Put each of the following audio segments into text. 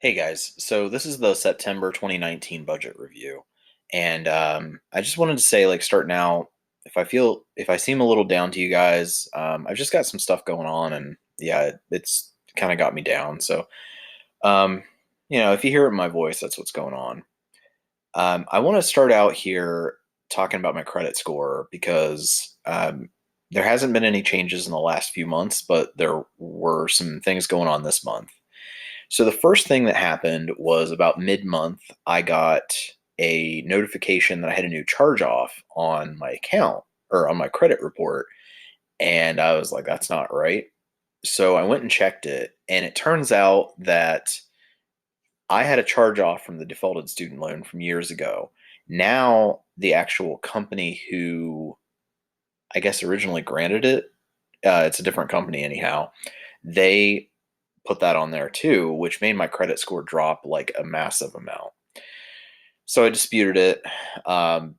Hey guys, so this is the September 2019 budget review. And I just wanted to say, like, starting out, if I seem a little down to you guys, I've just got some stuff going on, and yeah, it's kind of got me down. So, um, if you hear it in my voice, that's what's going on. I want to start out here talking about my credit score because there hasn't been any changes in the last few months, but there were some things going on this month. So the first thing that happened was about mid-month, I got a notification that I had a new charge off on my account or on my credit report. And I was like, that's not right. So I went and checked it, and it turns out that I had a charge off from the defaulted student loan from years ago. Now, the actual company who I guess originally granted it, it's a different company anyhow, they put that on there too, which made my credit score drop like a massive amount. So I disputed it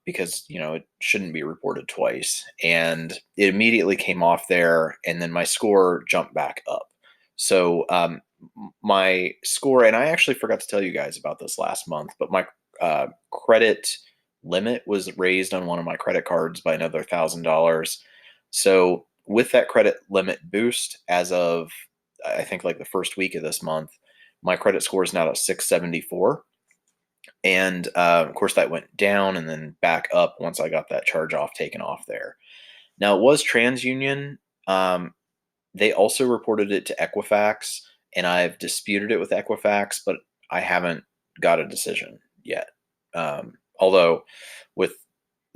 because it shouldn't be reported twice, and it immediately came off there, and then my score jumped back up. So my score, and I actually forgot to tell you guys about this last month, but my credit limit was raised on one of my credit cards by another $1,000. So with that credit limit boost, as of I think like the first week of this month, my credit score is now at 674. And of course, that went down and then back up once I got that charge off taken off there. Now, it was TransUnion. Um, they also reported it to Equifax, and I've disputed it with Equifax, but I haven't got a decision yet. Although, with,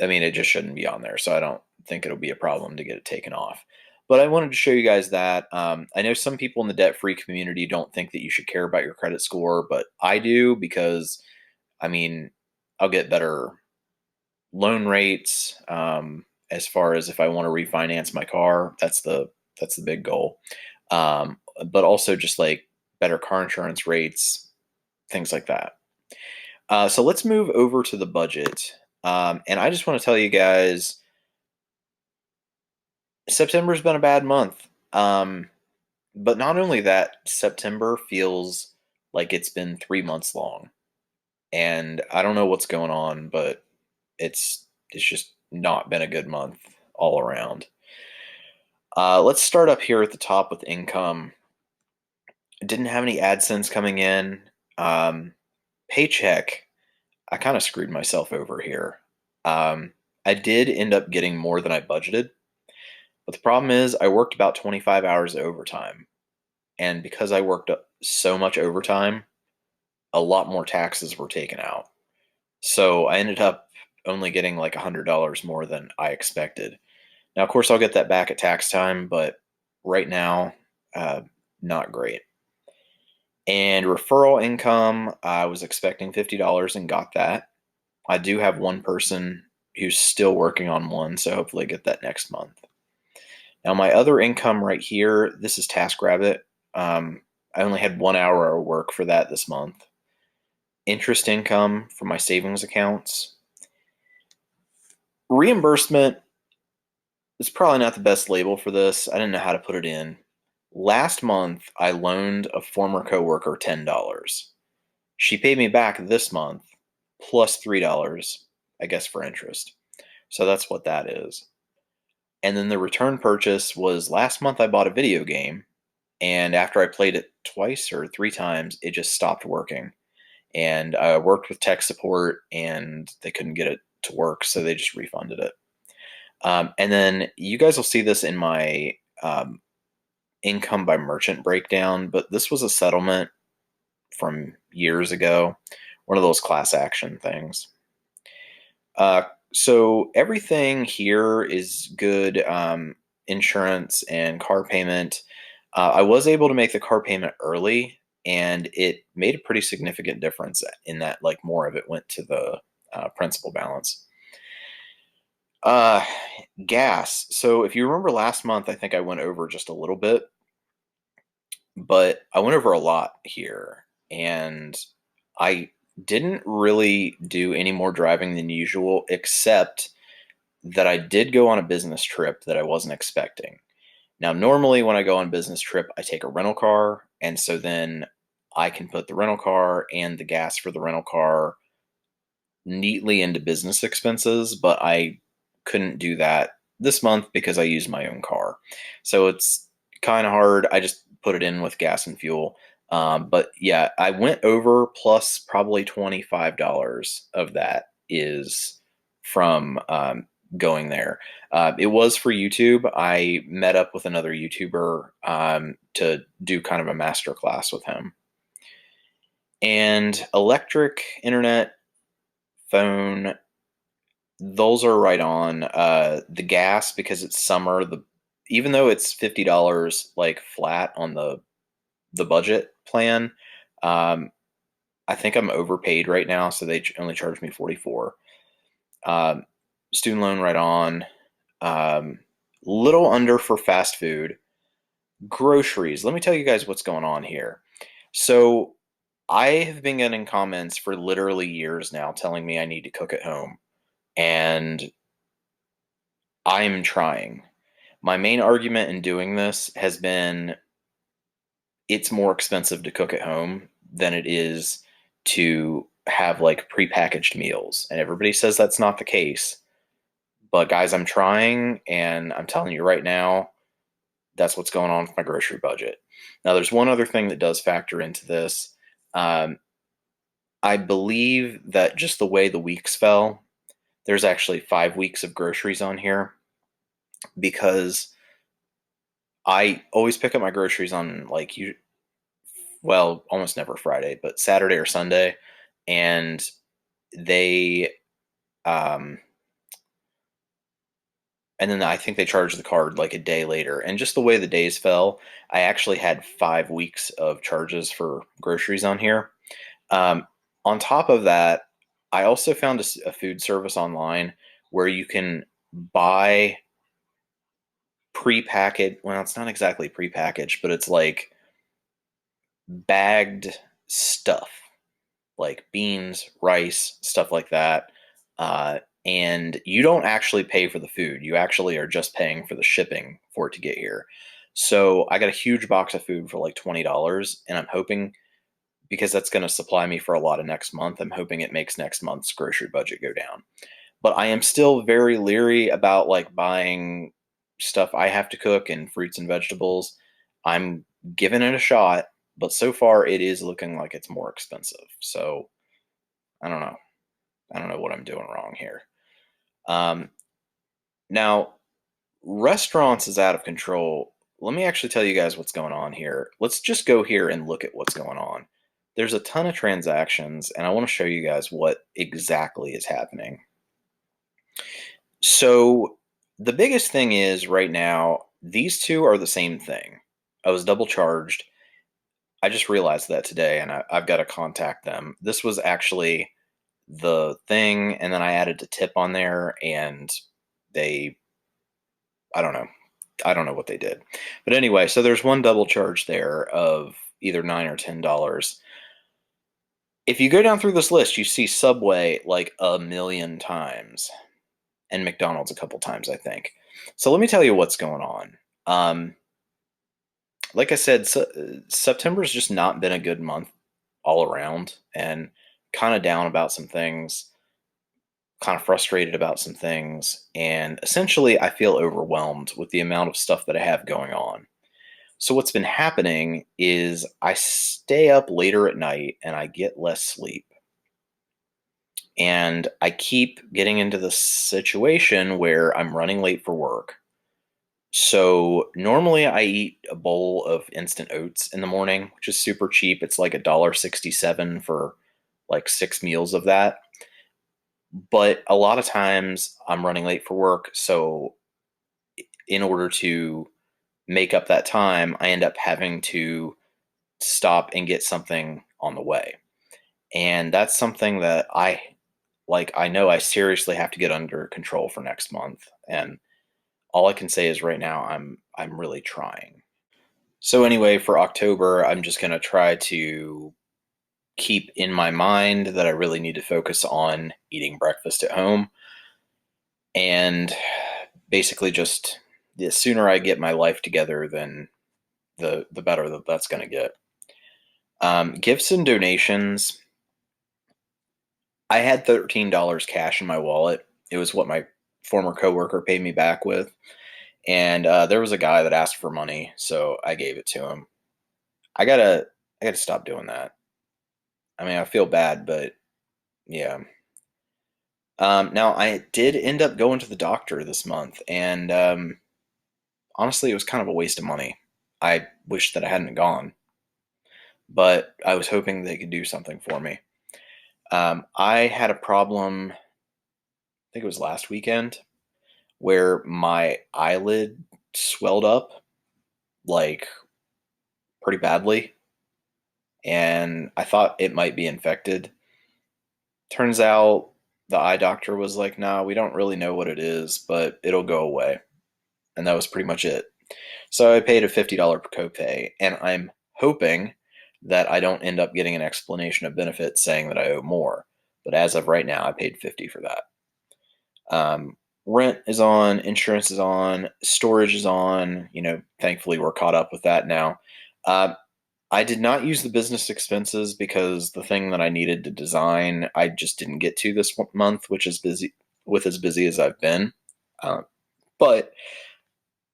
I mean, it just shouldn't be on there, so I don't think it'll be a problem to get it taken off. But I wanted to show you guys that. I know some people in the debt free community don't think that you should care about your credit score, but I do because, I mean, I'll get better loan rates. As far as if I want to refinance my car, that's the big goal. But also just like better car insurance rates, things like that. So let's move over to the budget. And I just want to tell you guys, September's been a bad month. But not only that, September feels like it's been 3 months long, and I don't know what's going on, but it's just not been a good month all around. Let's start up here at the top with income. Didn't have any AdSense coming in. Um, Paycheck, I kind of screwed myself over here. I did end up getting more than I budgeted, but the problem is I worked about 25 hours of overtime. And because I worked so much overtime, a lot more taxes were taken out. So I ended up only getting like $100 more than I expected. Now, of course, I'll get that back at tax time, but right now, uh, not great. And referral income, I was expecting $50 and got that. I do have one person who's still working on one, so hopefully I get that next month. Now, my other income right here, this is TaskRabbit. I only had 1 hour of work for that this month. Interest income from my savings accounts. Reimbursement is probably not the best label for this. I didn't know how to put it in. Last month, I loaned a former coworker $10. She paid me back this month plus $3, I guess, for interest. So that's what that is. And then the return purchase was last month I bought a video game, and after I played it twice or three times, it just stopped working. And I worked with tech support, and they couldn't get it to work, so they just refunded it. And then you guys will see this in my income by merchant breakdown, but this was a settlement from years ago, one of those class action things. So everything here is good. Insurance and car payment. I was able to make the car payment early, and it made a pretty significant difference in that, like, more of it went to the principal balance. Uh, Gas. So if you remember last month, I think I went over just a little bit, but I went over a lot here, and I didn't really do any more driving than usual, except that I did go on a business trip that I wasn't expecting. Now, normally when I go on a business trip, I take a rental car, and so then I can put the rental car and the gas for the rental car neatly into business expenses, but I couldn't do that this month because I used my own car. So it's kind of hard. I just put it in with gas and fuel. But yeah, I went over, plus probably $25 of that is from going there. It was for YouTube. I met up with another YouTuber to do kind of a master class with him. And electric, internet, phone, those are right on. The gas, because it's summer, the even though it's $50 like flat on the budget plan, um, I think I'm overpaid right now, so they only charge me 44. Um, Student loan right on. Um, Little under for fast food. Groceries. Let me tell you guys what's going on here. So I have been getting comments for literally years now telling me I need to cook at home, and I'm trying. My main argument in doing this has been it's more expensive to cook at home than it is to have like prepackaged meals. And everybody says that's not the case. But guys, I'm trying, and I'm telling you right now, that's what's going on with my grocery budget. Now, there's one other thing that does factor into this. Um, I believe that just the way the weeks fell, there's actually 5 weeks of groceries on here because I always pick up my groceries on like almost never Friday, but Saturday or Sunday, and they um and then I think they charge the card like a day later. And just the way the days fell, I actually had 5 weeks of charges for groceries on here. Um, on top of that, I also found a food service online where you can buy prepackaged. Well, it's not exactly prepackaged, but it's like bagged stuff like beans, rice, stuff like that. And you don't actually pay for the food. You actually are just paying for the shipping for it to get here. So I got a huge box of food for like $20, and I'm hoping, because that's going to supply me for a lot of next month, I'm hoping it makes next month's grocery budget go down. But I am still very leery about like buying stuff I have to cook and fruits and vegetables. I'm giving it a shot, but so far it is looking like it's more expensive. So I don't know. I don't know what I'm doing wrong here. Um, Now, restaurants is out of control. Let me actually tell you guys what's going on here. Let's just go here and look at what's going on. There's a ton of transactions, and I want to show you guys what exactly is happening. So, the biggest thing is right now, these two are the same thing. I was double charged. I just realized that today, and I've got to contact them. This was actually the thing, and then I added the tip on there, and they, I don't know. I don't know what they did. But anyway, so there's one double charge there of either $9 or $10. If you go down through this list, you see Subway like a million times and McDonald's a couple times, I think. So let me tell you what's going on. Like I said, September's just not been a good month all around, and kind of down about some things, kind of frustrated about some things, and essentially I feel overwhelmed with the amount of stuff that I have going on. So what's been happening is I stay up later at night and I get less sleep. And I keep getting into the situation where I'm running late for work. So normally I eat a bowl of instant oats in the morning, which is super cheap. It's like $1.67 for like 6 meals of that. But a lot of times I'm running late for work, so in order to make up that time, I end up having to stop and get something on the way. And that's something that I know I seriously have to get under control for next month. And all I can say is right now I'm really trying. So anyway, for October, I'm just going to try to keep in my mind that I really need to focus on eating breakfast at home, and basically just the sooner I get my life together, then the better that that's going to get. Gifts and donations. I had $13 cash in my wallet. It was what my former coworker paid me back with. And there was a guy that asked for money, so I gave it to him. I gotta, I gotta stop doing that. I mean, I feel bad, but yeah. Now I did end up going to the doctor this month, and honestly, it was kind of a waste of money. I wish that I hadn't gone, but I was hoping they could do something for me. I had a problem. I think it was last weekend where my eyelid swelled up like pretty badly, and I thought it might be infected. Turns out the eye doctor was like, "Nah, we don't really know what it is, but it'll go away." And that was pretty much it. So I paid a $50 copay, and I'm hoping that I don't end up getting an explanation of benefits saying that I owe more. But as of right now, I paid 50 for that. Rent is on, insurance is on, storage is on. Thankfully we're caught up with that now. Uh, I did not use the business expenses because the thing that I needed to design, I just didn't get to this month, which is busy with as busy as I've been. Uh, but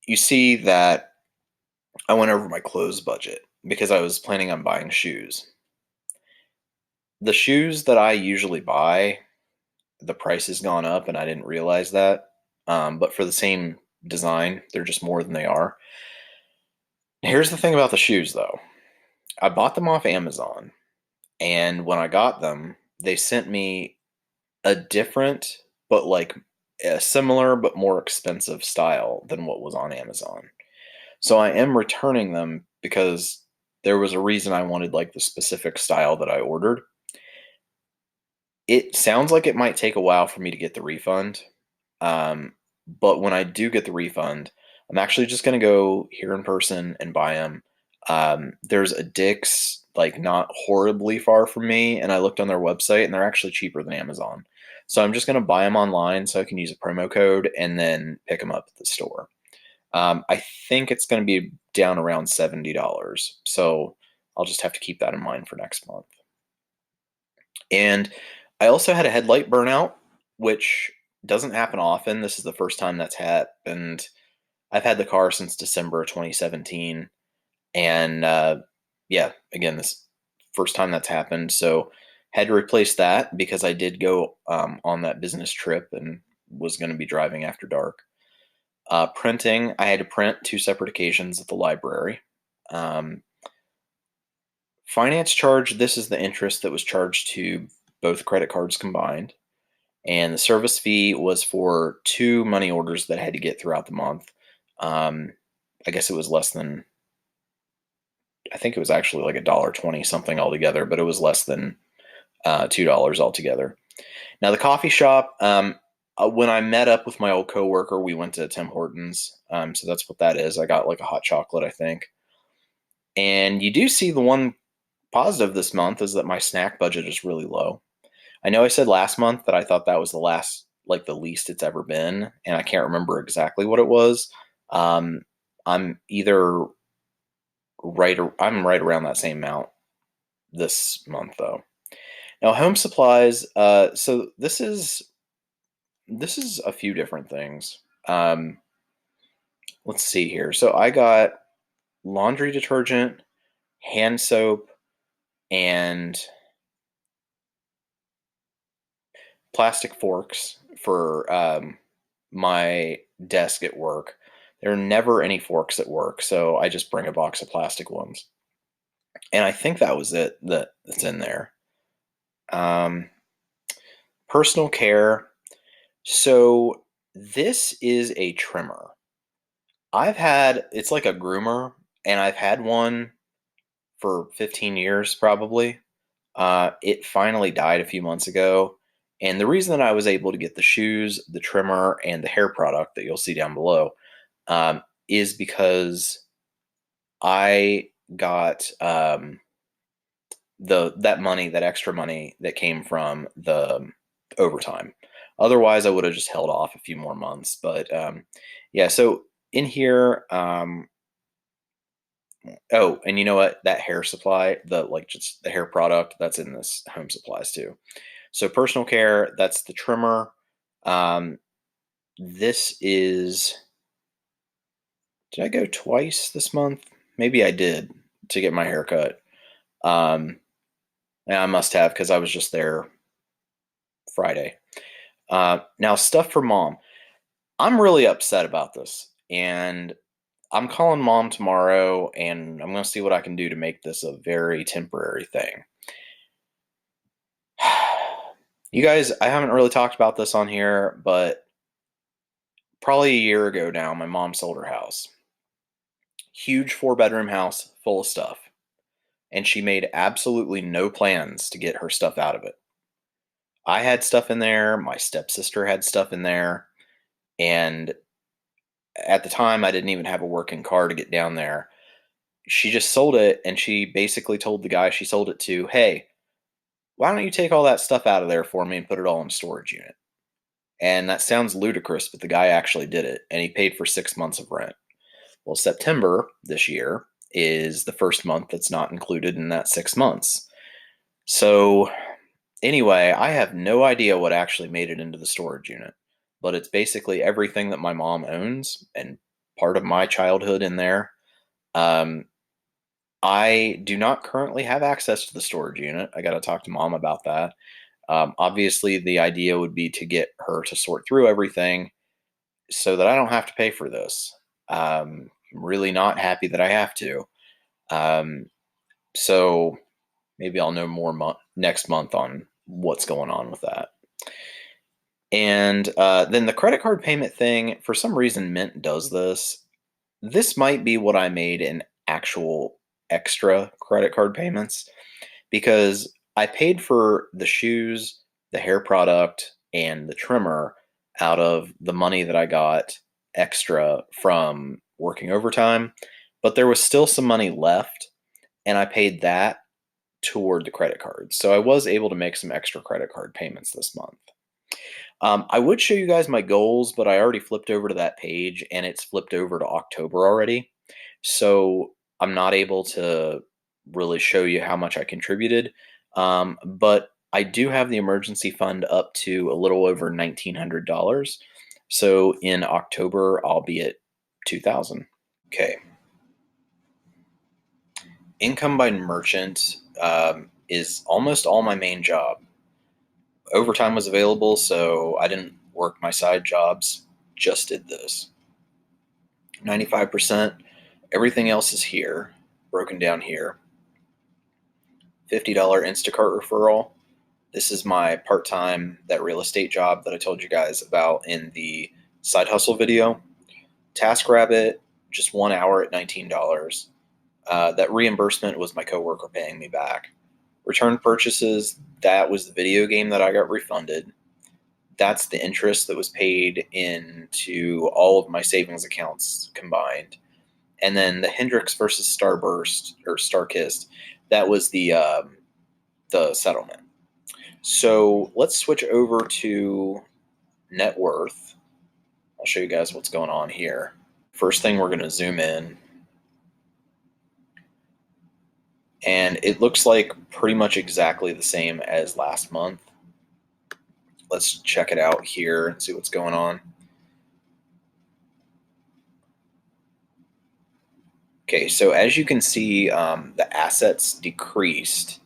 you see that I went over my clothes budget because I was planning on buying shoes. The shoes that I usually buy, the price has gone up, and I didn't realize that. But for the same design, they're just more than they are. Here's the thing about the shoes, though. I bought them off Amazon, and when I got them, they sent me a different, but like a similar but more expensive style than what was on Amazon. So I am returning them because there was a reason I wanted like the specific style that I ordered. It sounds like it might take a while for me to get the refund. But when I do get the refund, I'm actually just going to go here in person and buy them. There's a Dick's like not horribly far from me, and I looked on their website and they're actually cheaper than Amazon. So I'm just going to buy them online so I can use a promo code and then pick them up at the store. I think it's going to be down around $70. So I'll just have to keep that in mind for next month. And I also had a headlight burnout, which doesn't happen often. This is the first time that's happened. I've had the car since December 2017. And yeah, again, this first time that's happened. So had to replace that because I did go on that business trip and was going to be driving after dark. Printing, I had to print two separate occasions at the library. Um, Finance charge, this is the interest that was charged to both credit cards combined. And the service fee was for two money orders that I had to get throughout the month. Um, I guess it was less than, I think it was actually like $1.20 something altogether, but it was less than $2 altogether. Now, the coffee shop, when I met up with my old coworker, we went to Tim Hortons. So that's what that is. I got like a hot chocolate, I think. And you do see the one positive this month is that my snack budget is really low. I know I said last month that I thought that was the least it's ever been, and I can't remember exactly what it was. Um, I'm either I'm right around that same amount this month though. Now, home supplies. So this is a few different things. Um, let's see here. So I got laundry detergent, hand soap, and plastic forks for my desk at work. There are never any forks at work, so I just bring a box of plastic ones. And I think that was it that's in there. Um, Personal care. So this is a trimmer. It's like a groomer, and I've had one for 15 years probably. It finally died a few months ago. And the reason that I was able to get the shoes, the trimmer, and the hair product that you'll see down below is because I got that extra money that came from the overtime. Otherwise, I would have just held off a few more months. But yeah, so in here, Oh, and you know what? That hair supply, just the hair product, that's in this home supplies too. So personal care, that's the trimmer. Um, this is, did I go twice this month? Maybe I did to get my hair cut. Um, and I must have because I was just there Friday. Now, stuff for mom. I'm really upset about this, and I'm calling mom tomorrow, and I'm going to see what I can do to make this a very temporary thing. You guys, I haven't really talked about this on here, but probably a year ago now, my mom sold her house. Huge 4-bedroom house full of stuff. And she made absolutely no plans to get her stuff out of it. I had stuff in there, my stepsister had stuff in there, and at the time I didn't even have a working car to get down there. She just sold it, and she basically told the guy she sold it to, "Hey, why don't you take all that stuff out of there for me and put it all in a storage unit?" And that sounds ludicrous, but the guy actually did it, and he paid for 6 months of rent. Well, September this year is the first month that's not included in that 6 months. So, anyway, I have no idea what actually made it into the storage unit, but it's basically everything that my mom owns and part of my childhood in there. Um, I do not currently have access to the storage unit. I got to talk to mom about that. Obviously, the idea would be to get her to sort through everything so that I don't have to pay for this. I'm really not happy that I have to. Um, so maybe I'll know more next month on what's going on with that. And then the credit card payment thing, for some reason, Mint does this. This might be what I made in actual extra credit card payments because I paid for the shoes, the hair product, and the trimmer out of the money that I got extra from working overtime. But there was still some money left, and I paid that toward the credit card. So I was able to make some extra credit card payments this month. I would show you guys my goals, but I already flipped over to that page and it's flipped over to October already. So I'm not able to really show you how much I contributed. But I do have the emergency fund up to a little over $1,900. So in October, I'll be at 2,000. Okay. Income by merchant is almost all my main job. Overtime was available, so I didn't work my side jobs, just did this. 95%. Everything else is here, broken down here. $50 Instacart referral. This is my part-time, that real estate job that I told you guys about in the side hustle video. TaskRabbit, just 1 hour at $19. That reimbursement was my coworker paying me back. Return purchases, that was the video game that I got refunded. That's the interest that was paid into all of my savings accounts combined. And then the Hendrix versus Starburst or Starkist, that was the settlement. So let's switch over to net worth. I'll show you guys what's going on here. First thing, we're going to zoom in. And it looks like pretty much exactly the same as last month. Let's check it out here and see what's going on. Okay, so as you can see, the assets decreased.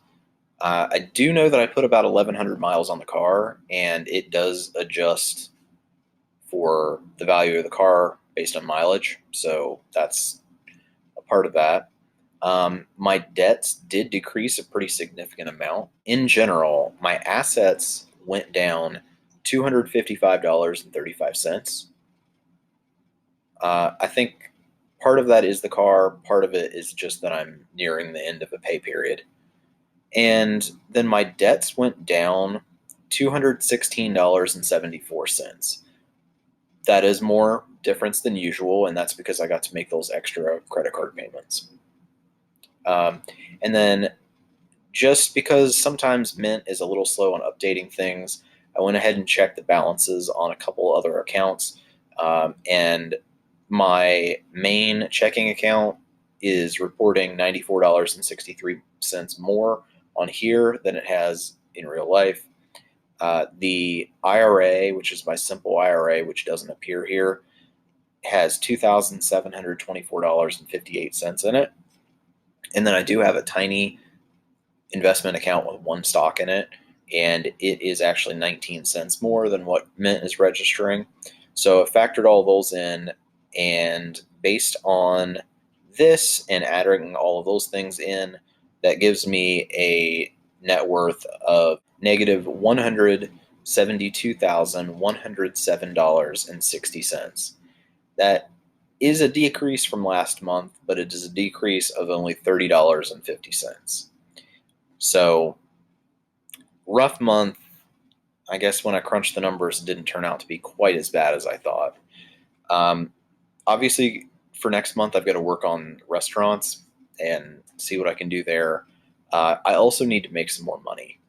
I do know that I put about 1,100 miles on the car, and it does adjust for the value of the car based on mileage. So that's a part of that. My debts did decrease a pretty significant amount. In general, my assets went down $255.35. I think part of that is the car, part of it is just that I'm nearing the end of a pay period. And then my debts went down $216.74. That is more difference than usual, and that's because I got to make those extra credit card payments. Um, and then just because sometimes Mint is a little slow on updating things, I went ahead and checked the balances on a couple other accounts. And my main checking account is reporting $94.63 more on here than it has in real life. The IRA, which is my simple IRA, which doesn't appear here, has $2,724.58 in it. And then I do have a tiny investment account with one stock in it, and it is actually 19 cents more than what Mint is registering. So I factored all those in, and based on this and adding all of those things in, that gives me a net worth of negative $172,107.60. That is a decrease from last month, but it is a decrease of only $30.50. So, rough month. I guess when I crunched the numbers, it didn't turn out to be quite as bad as I thought. Um, Obviously, for next month, I've got to work on restaurants and see what I can do there. I also need to make some more money.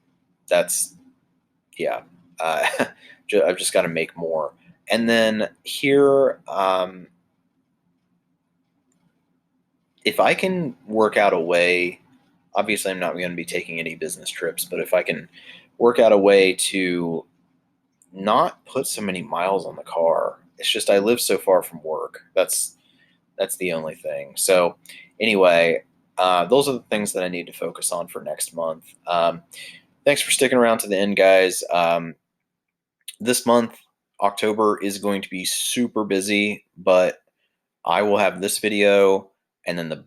That's, yeah, I've just got to make more. And then here, if I can work out a way, obviously, I'm not going to be taking any business trips, but if I can work out a way to not put so many miles on the car. It's just I live so far from work. That's the only thing. So anyway, those are the things that I need to focus on for next month. Thanks for sticking around to the end, guys. This month, October, is going to be super busy, but I will have this video and then the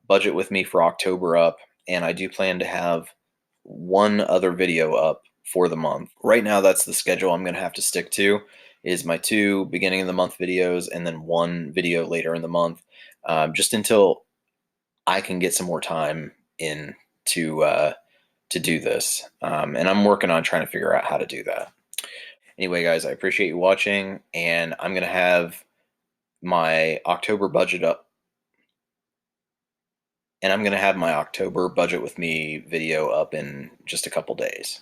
budget with me for October up, and I do plan to have one other video up for the month. Right now, that's the schedule I'm going to have to stick to, is my 2 beginning of the month videos and then 1 video later in the month, just until I can get some more time in to do this. And I'm working on trying to figure out how to do that. Anyway, guys, I appreciate you watching, and I'm going to have my October budget up, and I'm going to have my October budget with me video up in just a couple days.